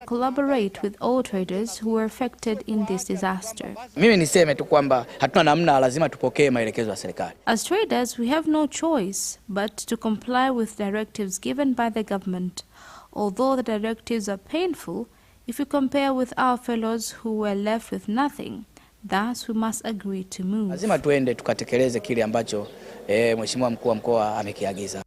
collaborate with all traders who were affected in this disaster. Mimi niseme tu kwamba hatuna namna, lazima tupokee maelekezo ya serikali. As traders, we have no choice but to comply with directives given by the government. Although the directives are painful, if we compare with our fellows who were left with nothing, thus we must agree to move. Lazima tuende tukatekeleze kile ambacho Mheshimiwa Mkuu wa Mkoa amekiagiza.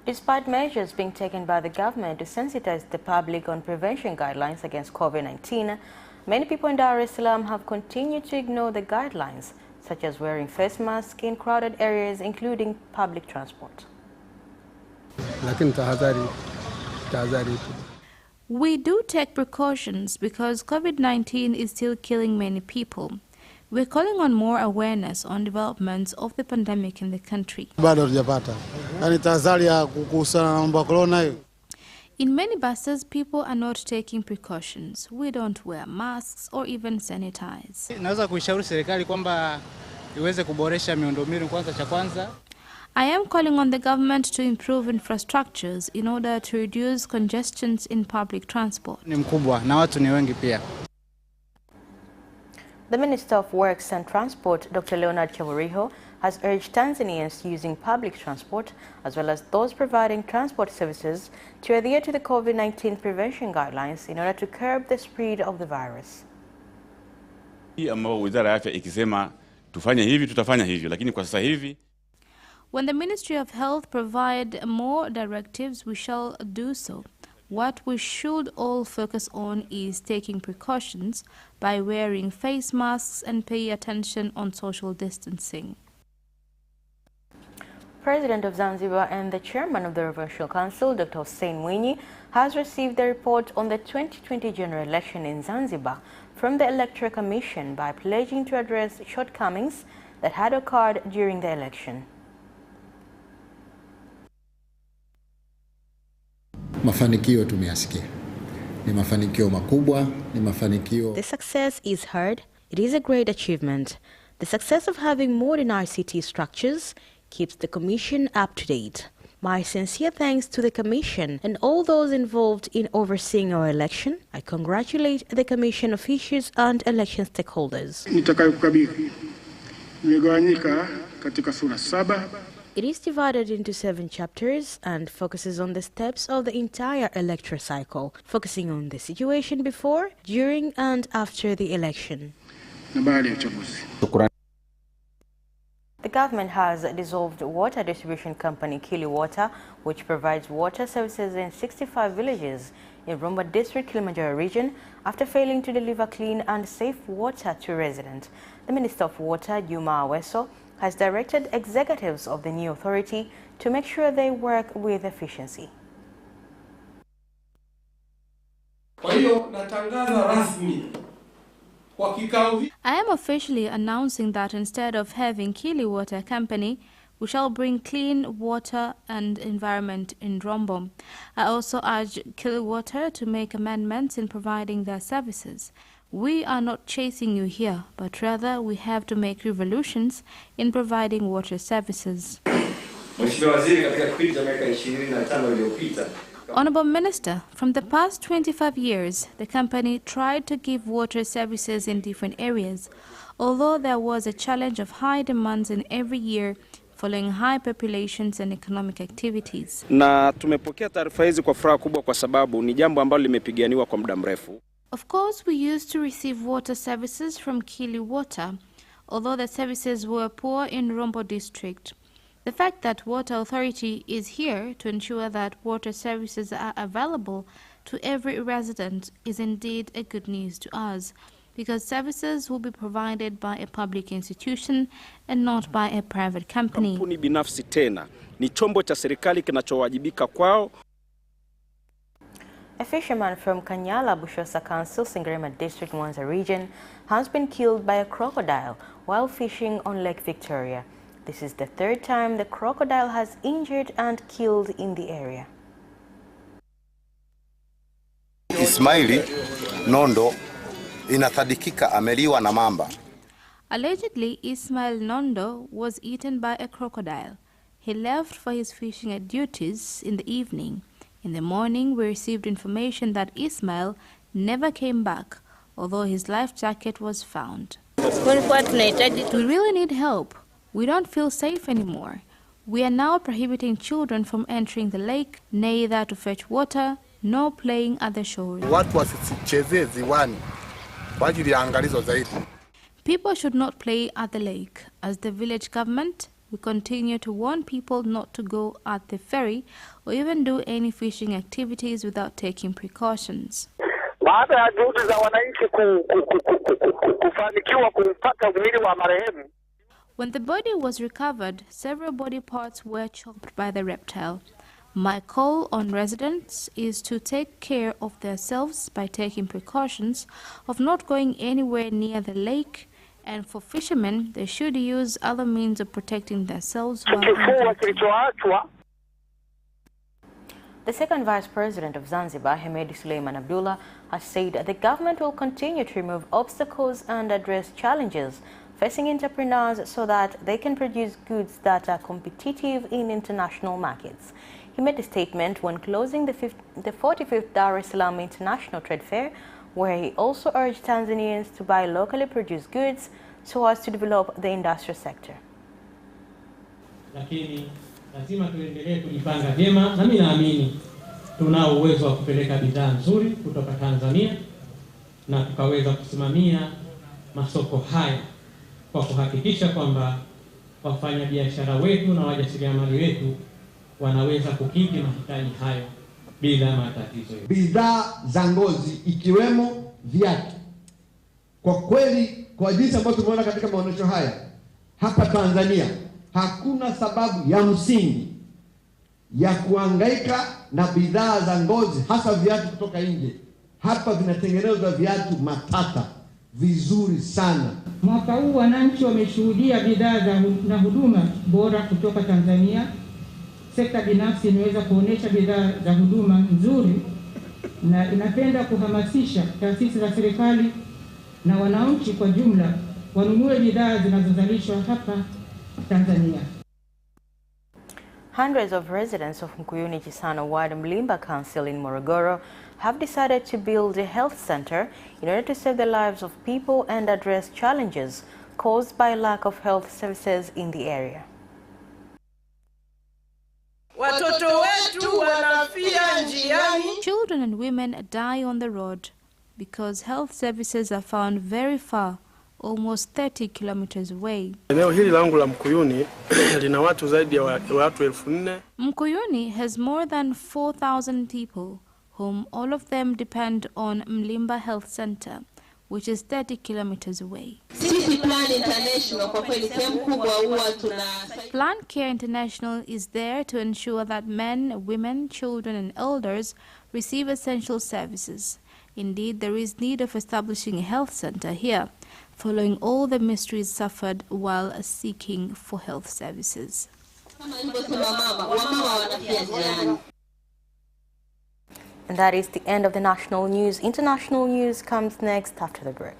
Despite measures being taken by the government to sensitize the public on prevention guidelines against COVID-19, many people in Dar es Salaam have continued to ignore the guidelines, such as wearing face masks in crowded areas, including public transport. We do take precautions because COVID-19 is still killing many people. We're calling on more awareness on developments of the pandemic in the country. In many buses, people are not taking precautions. We don't wear masks or even sanitize. I am calling on the government to improve infrastructures in order to reduce congestions in public transport. The Minister of Works and Transport, Dr. Leonard Chavuriho, has urged Tanzanians using public transport, as well as those providing transport services, to adhere to the COVID-19 prevention guidelines in order to curb the spread of the virus. When the Ministry of Health provide more directives, we shall do so. What we should all focus on is taking precautions by wearing face masks and pay attention on social distancing. President of Zanzibar and the Chairman of the Revisional Council, Dr. Hussein Mwinyi, has received the report on the 2020 general election in Zanzibar from the Electoral Commission by pledging to address shortcomings that had occurred during the election. Mafanikio tumeyasikia. Ni mafanikio makubwa, ni mafanikio. The success is heard. It is a great achievement. The success of having modern ICT structures keeps the Commission up to date. My sincere thanks to the Commission and all those involved in overseeing our election. I congratulate the Commission officials and election stakeholders. It is divided into 7 chapters and focuses on the steps of the entire electoral cycle, focusing on the situation before, during, and after the election. The government has dissolved water distribution company Kili Water, which provides water services in 65 villages in Rombo District, Kilimanjaro region, after failing to deliver clean and safe water to residents. The Minister of Water, Juma Aweso, has directed executives of the new authority to make sure they work with efficiency. I am officially announcing that instead of having Kili Water Company, we shall bring clean water and environment in Rombo. I also urge Kili Water to make amendments in providing their services. We are not chasing you here, but rather we have to make revolutions in providing water services. Honorable Minister, from the past 25 years, the company tried to give water services in different areas, although there was a challenge of high demands in every year following high populations and economic activities. Na tumepokea taarifa hizi kwa furaha kubwa kwa sababu ni jambo ambalo limepiganiwa kwa muda mrefu. Of course, we used to receive water services from Kili Water, although the services were poor in Rombo district. The fact that Water Authority is here to ensure that water services are available to every resident is indeed a good news to us, because services will be provided by a public institution and not by a private company. Kampuni binafsi tena ni chombo cha serikali kinachowajibika kwao. A fisherman from Kanyala, Bushosa Council, Sengerema District, Mwanza region, has been killed by a crocodile while fishing on Lake Victoria. This is the 3rd time the crocodile has injured and killed in the area. Ismaili Nondo inathadikika ameliwa na mamba. Allegedly, Ismail Nondo was eaten by a crocodile. He left for his fishing duties in the evening, In the morning, we received information that Ismail never came back, although his life jacket was found. We really need help. We don't feel safe anymore. We are now prohibiting children from entering the lake, neither to fetch water, nor playing at the shores. People should not play at the lake. As the village government, we continue to warn people not to go at the ferry or even do any fishing activities without taking precautions. When the body was recovered, several body parts were chopped by the reptile. My call on residents is to take care of themselves by taking precautions of not going anywhere near the lake, and for fishermen, they should use other means of protecting themselves while hunting. The second Vice President of Zanzibar, Hemed Suleiman Abdullah, has said the government will continue to remove obstacles and address challenges facing entrepreneurs so that they can produce goods that are competitive in international markets. He made the statement when closing the 45th Dar es Salaam International Trade Fair, where he also urged Tanzanians to buy locally produced goods so as to develop the industrial sector. Lakini lazima tuendelee kujipanga vyema, na mimi naamini tunao uwezo wa kupeleka bidhaa nzuri kutoka Tanzania na tukaweza kusimamia masoko haya kwa kuhakikisha kwamba wafanyabiashara wetu na wajasiriamali wetu wanaweza kukidhi mahitaji hayo bila matatizo. Bidhaa za ngozi ikiwemo viatu. Kwa kweli, kwa jinsi ambavyo tumeona katika maonyesho haya hapa Tanzania, hakuna sababu ya msingi ya kuhangaika na bidhaa za ngozi, hasa viatu kutoka nje. Hapa vinatengenezwa viatu matata vizuri sana. Mwaka huu wananchi wameshuhudia bidhaa na huduma bora kutoka Tanzania. Sekta binafsi imeweza kuonesha bidhaa za huduma nzuri na inapenda kuhamasisha taasisi za serikali na wananchi kwa jumla wanunue bidhaa zinazozalishwa hapa Tanzania. Hundreds of residents of Mkuyuni Chisano Ward Mlimba Council in Morogoro have decided to build a health center in order to save the lives of people and address challenges caused by lack of health services in the area. Children and women die on the road because health services are found very far, almost 30 kilometers away. Eneo hili langu la Mkuyuni lina watu zaidi ya watu 4,000. Mkuyuni has more than 4,000 people, whom all of them depend on Mlimba Health Center, which is 30 kilometers away. Plan Care International is there to ensure that men, women, children and elders receive essential services. Indeed, there is need of establishing a health center here, following all the mysteries suffered while seeking for health services. And that is the end of the national news. International news comes next after the break.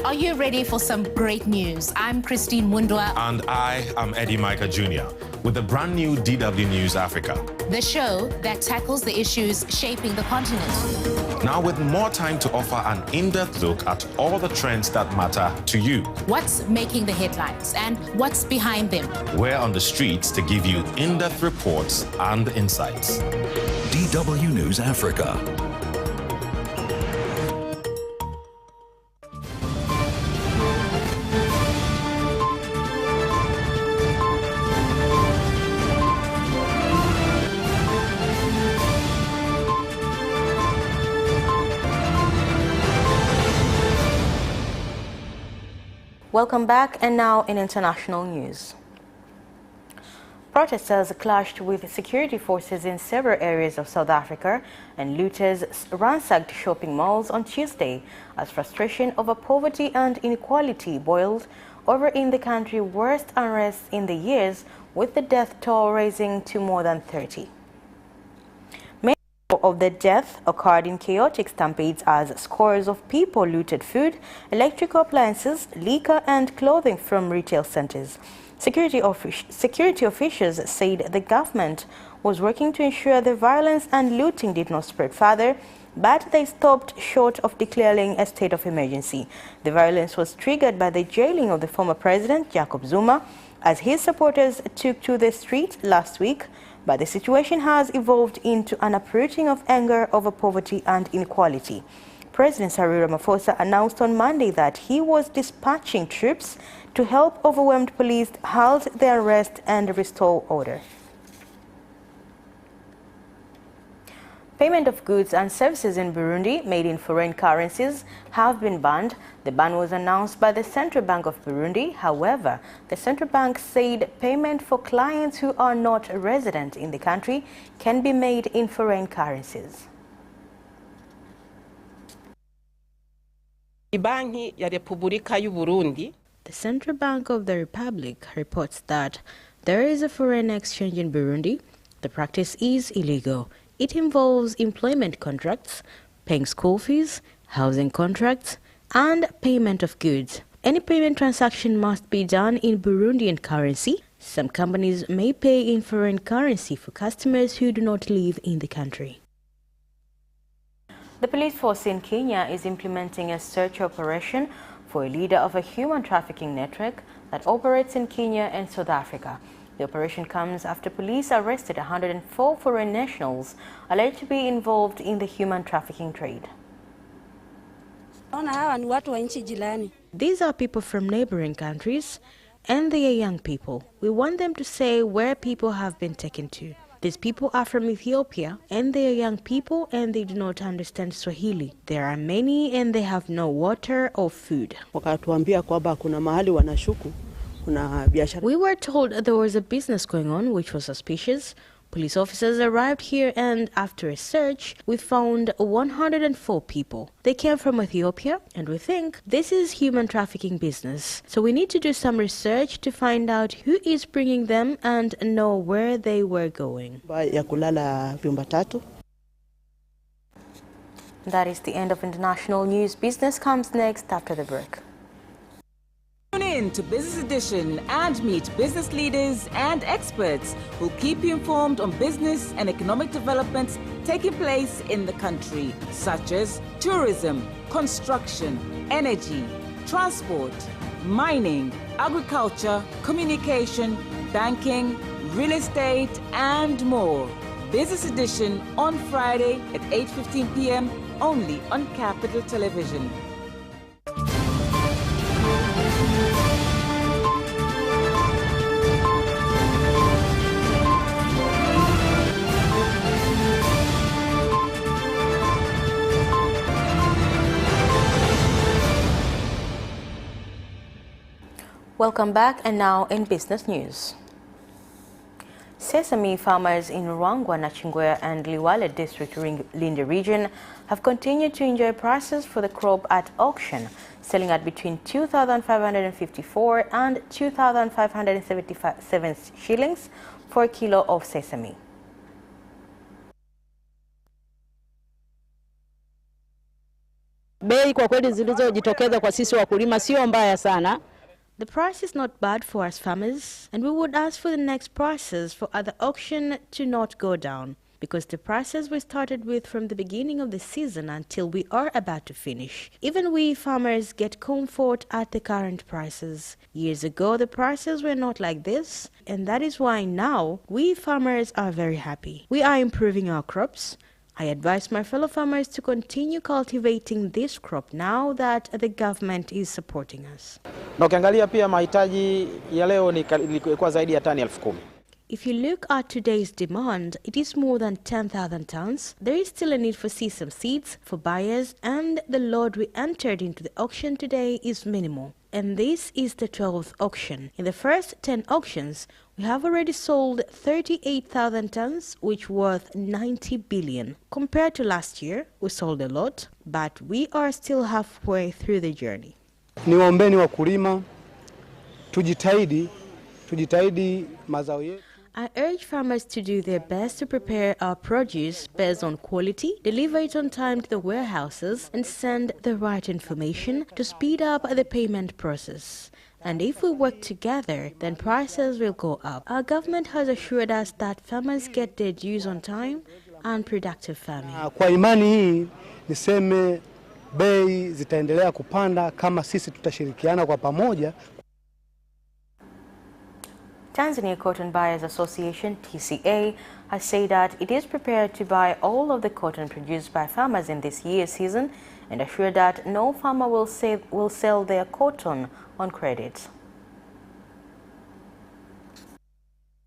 Are you ready for some great news? I'm Christine Mundwa. And I am Eddie Micah Jr. with the brand new DW News Africa, the show that tackles the issues shaping the continent. Now with more time to offer an in-depth look at all the trends that matter to you. What's making the headlines and what's behind them? We're on the streets to give you in-depth reports and insights. DW News Africa. Welcome back, and now in international news. Protesters clashed with security forces in several areas of South Africa, and looters ransacked shopping malls on Tuesday as frustration over poverty and inequality boiled over in the country's worst unrest in the years, with the death toll rising to more than 30. Of the death occurred in chaotic stampedes as scores of people looted food, electrical appliances, liquor and clothing from retail centers. Security officials said the government was working to ensure the violence and looting did not spread further, but they stopped short of declaring a state of emergency. The violence was triggered by the jailing of the former president, Jacob Zuma, as his supporters took to the street last week, but the situation has evolved into an uprooting of anger over poverty and inequality. President Cyril Ramaphosa announced on Monday that he was dispatching troops to help overwhelmed police halt the arrest and restore order. Payment of goods and services in Burundi made in foreign currencies have been banned. The ban was announced by the Central Bank of Burundi. However, the Central Bank said payment for clients who are not resident in the country can be made in foreign currencies. The Central Bank of the Republic reports that there is a foreign exchange in Burundi. The practice is illegal. It involves employment contracts, paying school fees, housing contracts, and payment of goods. Any payment transaction must be done in Burundian currency. Some companies may pay in foreign currency for customers who do not live in the country. The police force in Kenya is implementing a search operation for a leader of a human trafficking network that operates in Kenya and South Africa. The operation comes after police arrested 104 foreign nationals alleged to be involved in the human trafficking trade. These are people from neighboring countries, and they are young people. We want them to say where people have been taken to. These people are from Ethiopia, and they are young people, and they do not understand Swahili. There are many, and they have no water or food. We were told there was a business going on which was suspicious. Police officers arrived here, and after a search, we found 104 people. They came from Ethiopia, and we think this is human trafficking business. So we need to do some research to find out who is bringing them and know where they were going. That is the end of international news. Business comes next after the break. Tune in to Business Edition and meet business leaders and experts who keep you informed on business and economic developments taking place in the country, such as tourism, construction, energy, transport, mining, agriculture, communication, banking, real estate, and more. Business Edition on Friday at 8:15 p.m. only on Capital Television. Welcome back, and now in business news. Sesame farmers in Ruangwa, Nachingwea and Liwale district Lindi region have continued to enjoy prices for the crop at auction, selling at between 2,554 and 2,577 shillings for a kilo of sesame. Bei kwa kweli zilizojitokeza kwa sisi wakulima sio mbaya sana. The price is not bad for us farmers, and we would ask for the next prices for other auction to not go down, because the prices we started with from the beginning of the season until we are about to finish. Even we farmers get comfort at the current prices. Years ago, the prices were not like this, and that is why now we farmers are very happy. We are improving our crops. I advise my fellow farmers to continue cultivating this crop now that the government is supporting us. Na ukiangalia pia mahitaji ya leo ilikuwa zaidi ya tani 10,000. If you look at today's demand, it is more than 10,000 tons. There is still a need for sesame seeds for buyers, and the load we entered into the auction today is minimal. And this is the 12th auction. In the first 10 auctions, we have already sold 38,000 tons, which worth 90 billion. Compared to last year, we sold a lot, but we are still halfway through the journey. Niwaombeni wakulima, tujitahidi mazao yetu. I urge farmers to do their best to prepare our produce based on quality, deliver it on time to the warehouses, and send the right information to speed up the payment process. And if we work together, then prices will go up. Our government has assured us that farmers get their dues on time and productive farming. Kwa imani hii niseme bei zitaendelea kupanda kama sisi tutashirikiana kwa pamoja. Tanzania Cotton Buyers Association, TCA, has said that it is prepared to buy all of the cotton produced by farmers in this year's season and assured that no farmer will sell their cotton on credit.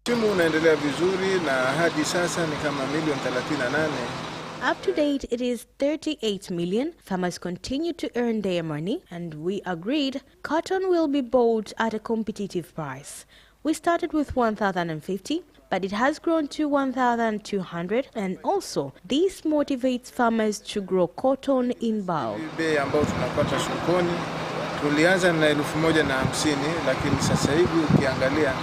Timu unaendelea vizuri na hadi sasa ni kama milioni 38. Up to date, it is 38 million. Farmers continue to earn their money, and we agreed cotton will be bought at a competitive price. We started with 1,050, but it has grown to 1,200, and also this motivates farmers to grow cotton in bulk. Bei ambayo tunapata sokoni tulianza na 1,150, lakini sasa hivi ukiangalia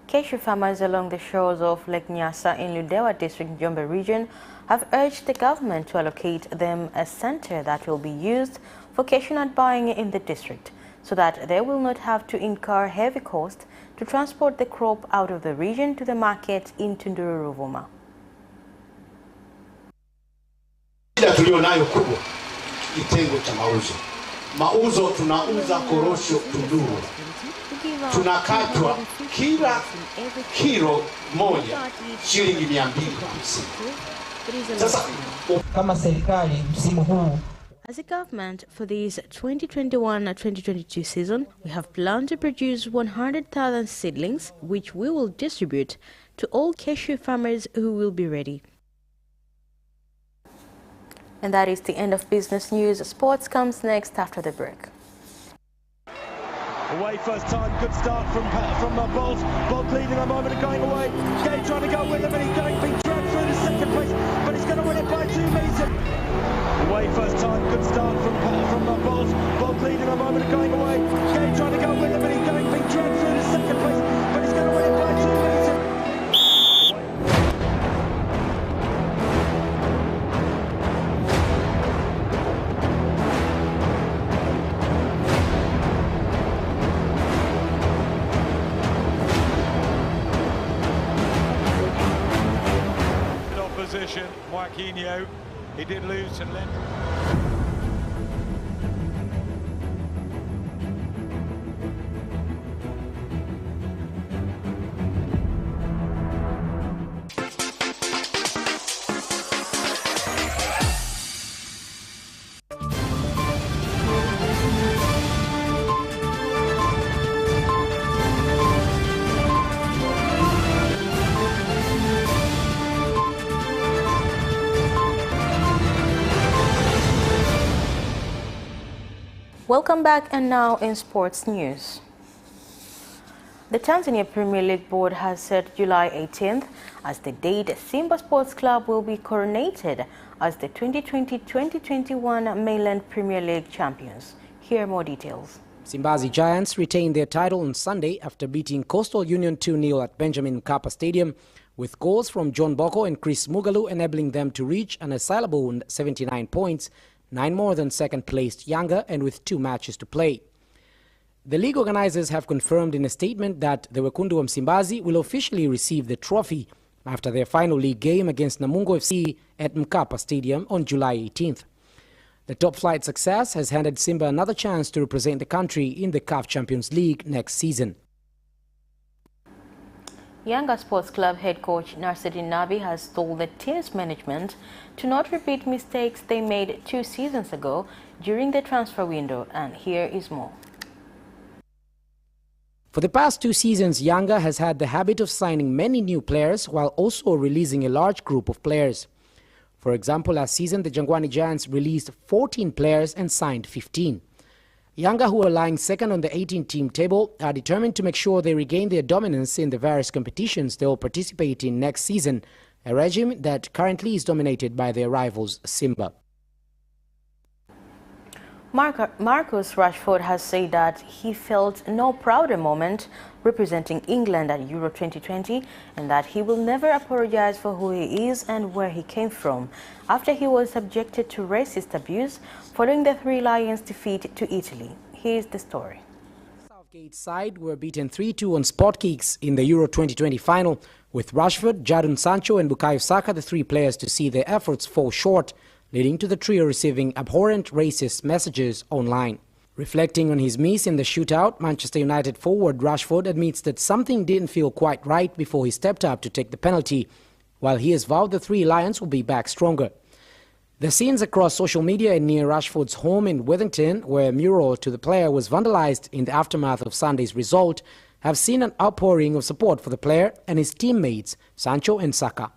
Cashew farmers along the shores of Lake Nyasa in Ludewa district, Njombe region, have urged the government to allocate them a center that will be used for cashew nut buying in the district, so that they will not have to incur heavy cost to transport the crop out of the region to the market in Tunduru, Ruvuma. Shida tulionayo kubwa kitengo cha mauzo. Mauzo tunauza korosho Tunduru. Tunakatwa kila kilo moja shilingi 250. Sasa kama serikali msimu huu As a government, for this 2021-2022 season, we have planned to produce 100,000 seedlings, which we will distribute to all cashew farmers who will be ready. And that is the end of business news. Sports comes next after the break. Away first time, good start from Bolt. Bolt leading a moment and going away. Gay trying to go with him, and he's going being dragged through to second place, but he's going to win it by 2 meters. Away first time, good start from Bolt. Bolt leading a moment and going away. Gay trying to go with him, and he's going being dragged through to second place, but he's going to win it by 2 meters. Opposition, Joaquinho, he did lose to Lent. Welcome back, and now in sports news. The Tanzania Premier League Board has set July 18th as the date Simba Sports Club will be coronated as the 2020-2021 Mainland Premier League champions. Here are more details. Msimbazi Giants retained their title on Sunday after beating Coastal Union 2-0 at Benjamin Mkapa Stadium, with goals from John Boko and Chris Mugalu enabling them to reach an assailable 79 points, 9 more than second-placed Yanga, and with 2 matches to play. The league organizers have confirmed in a statement that the Wekundu wa Msimbazi will officially receive the trophy after their final league game against Namungo FC at Mkapa Stadium on July 18th. The top-flight success has handed Simba another chance to represent the country in the CAF Champions League next season. Yanga Sports Club head coach Narsedin Nabi has told the team's management to not repeat mistakes they made 2 seasons ago during the transfer window, and here is more. For the past 2 seasons, Yanga has had the habit of signing many new players while also releasing a large group of players. For example, last season, the Jangwani Giants released 14 players and signed 15. Yanga, who are lying second on the 18-team table, are determined to make sure they regain their dominance in the various competitions they will participate in next season, a regime that currently is dominated by their rivals Simba. Marcus Rashford has said that he felt no prouder moment representing England at Euro 2020 and that he will never apologize for who he is and where he came from after he was subjected to racist abuse following the Three Lions defeat to Italy. Here's the story. Southgate's side were beaten 3-2 on spot kicks in the Euro 2020 final, with Rashford, Jadon Sancho and Bukayo Saka the three players to see their efforts fall short, leading to the trio receiving abhorrent racist messages online. Reflecting on his miss in the shootout, Manchester United forward Rashford admits that something didn't feel quite right before he stepped up to take the penalty, while he has vowed the Three Lions will be back stronger. The scenes across social media and near Rashford's home in Withington, where a mural to the player was vandalized in the aftermath of Sunday's result, have seen an outpouring of support for the player and his teammates, Sancho and Saka.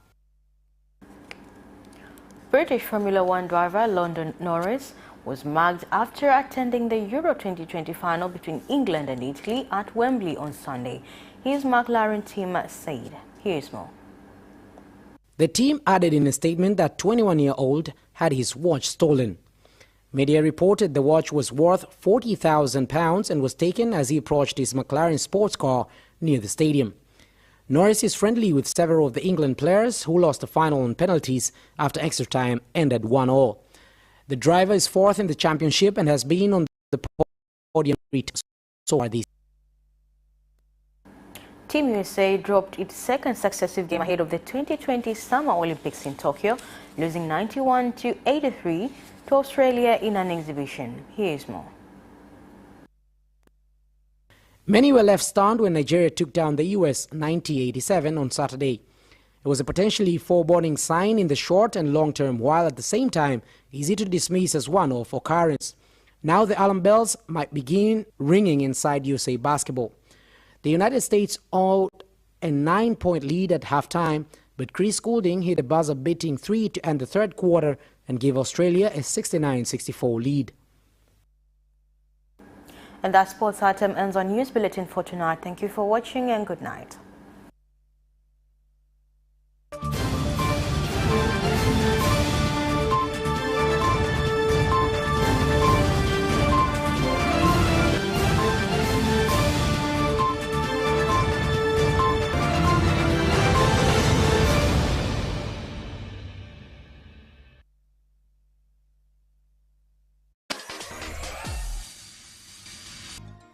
British Formula One driver Lando Norris was mugged after attending the Euro 2020 final between England and Italy at Wembley on Sunday. His McLaren team said. Here's more. The team added in a statement that 21-year-old had his watch stolen. Media reported the watch was worth £40,000 and was taken as he approached his McLaren sports car near the stadium. Norris is friendly with several of the England players who lost the final on penalties after extra time ended 1-1. The driver is fourth in the championship and has been on the podium so far this. Team USA dropped its second successive game ahead of the 2020 Summer Olympics in Tokyo, losing 91-83 to Australia in an exhibition. Here's more. Many were left stunned when Nigeria took down the US 90-87 on Saturday. It was a potentially foreboding sign in the short and long term, while at the same time easy to dismiss as one-off occurrence. Now the alarm bells might begin ringing inside USA basketball. The United States owed a 9-point lead at halftime, but Chris Goulding hit a buzzer-beating three to end the third quarter and gave Australia a 69-64 lead. And that sports item ends our news bulletin for tonight. Thank you for watching and good night.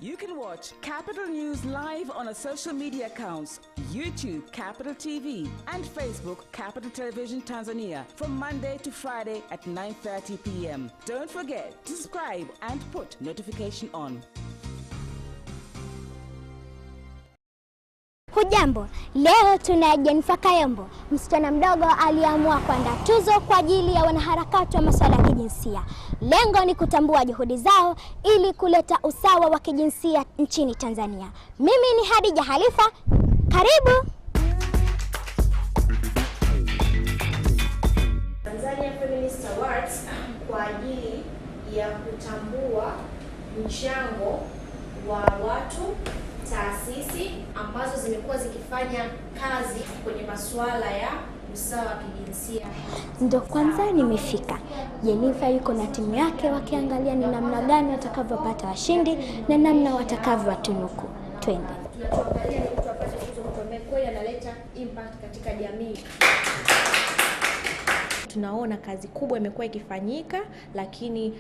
You can watch Capital News live on our social media accounts, YouTube Capital TV and Facebook Capital Television Tanzania from Monday to Friday at 9:30 p.m. Don't forget to subscribe and put notification on. Hujambo, leo tuna Jennifer Kayombo, msichana mdogo aliamua kuandaa tuzo kwa ajili ya wanaharakati wa masuala ya kijinsia. Lengo ni kutambua juhudi zao ili kuleta usawa wa kijinsia nchini Tanzania. Mimi ni Hadija Halifa, karibu. Tanzania Feminist Awards kwa ajili ya kutambua mchango wa watu, taasisi ambazo zimekuwa zikifanya kazi kwenye masuala ya usawa wa kijinsia. Ndio kwanza nimefika. Jennifer yuko na timu yake wakiangalia ni namna gani watakavyopata washindi na namna watakavyowatunuku. Twende. Tunaangalia ni mtu apate tuzo mtu ambaye kweli analeta impact katika jamii. Tunaona kazi kubwa imekuwa ikifanyika, lakini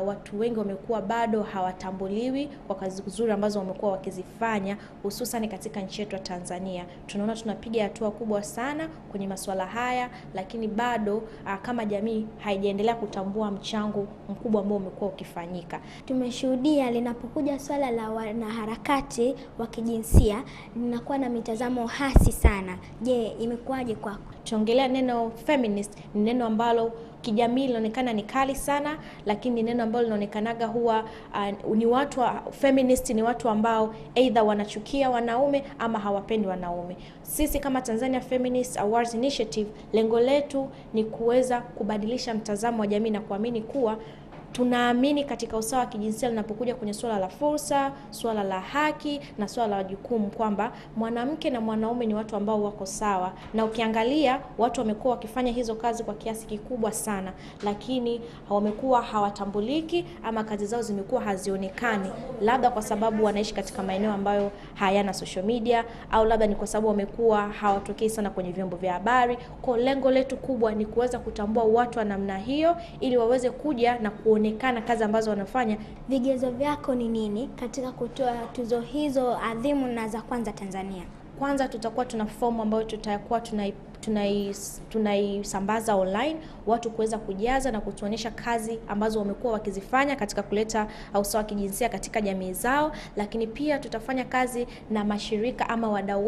watu wengi wamekuwa bado hawatambuliwi kwa kazi nzuri ambazo wamekuwa wakizifanya, hususan katika nchi yetu ya Tanzania. Tunaona tunapiga hatua kubwa sana kwenye masuala haya, lakini bado kama jamii haijaendelea kutambua mchango mkubwa ambao umekuwa ukifanyika. Tumeshuhudia linapokuja swala la wanaharakati wa kijinsia linakuwa na mitazamo hasi sana. Je, imekuwaje kwako? Tuongelea neno feminist, ni neno ambalo kijamii linaonekana ni kali sana, lakini ni neno ambalo linaonekanaga huwa ni watu wa feminist ni watu ambao either wanachukia wanaume ama hawapendi wanaume. Sisi kama Tanzania Feminist Awards Initiative, lengo letu ni kuweza kubadilisha mtazamo wa jamii na kuamini kuwa tunaamini katika usawa wa kijinsia linapokuja kwenye swala la fursa, swala la haki na swala la jukumu, kwamba mwanamke na mwanaume ni watu ambao wako sawa. Na ukiangalia watu wamekuwa wakifanya hizo kazi kwa kiasi kikubwa sana, lakini wamekuwa hawatambuliki ama kazi zao zimekuwa hazionekani, labda kwa sababu wanaishi katika maeneo ambayo hayana social media, au labda ni kwa sababu wamekuwa hawatokei sana kwenye vyombo vya habari. Kwa lengo letu kubwa ni kuweza kutambua watu wa namna hiyo ili waweze kuja na kuona kuonekana kazi ambazo wanafanya. Vigezo vyako ni nini katika kutoa tuzo hizo adhimu na za kwanza Tanzania? Kwanza tutakuwa tuna fomu ambayo tutakuwa tunaisambaza online, watu kuweza kujaza na kutuonyesha kazi ambazo wamekuwa wakizifanya katika kuleta usawa wa kijinsia katika jamii zao, lakini pia tutafanya kazi na mashirika ama wadau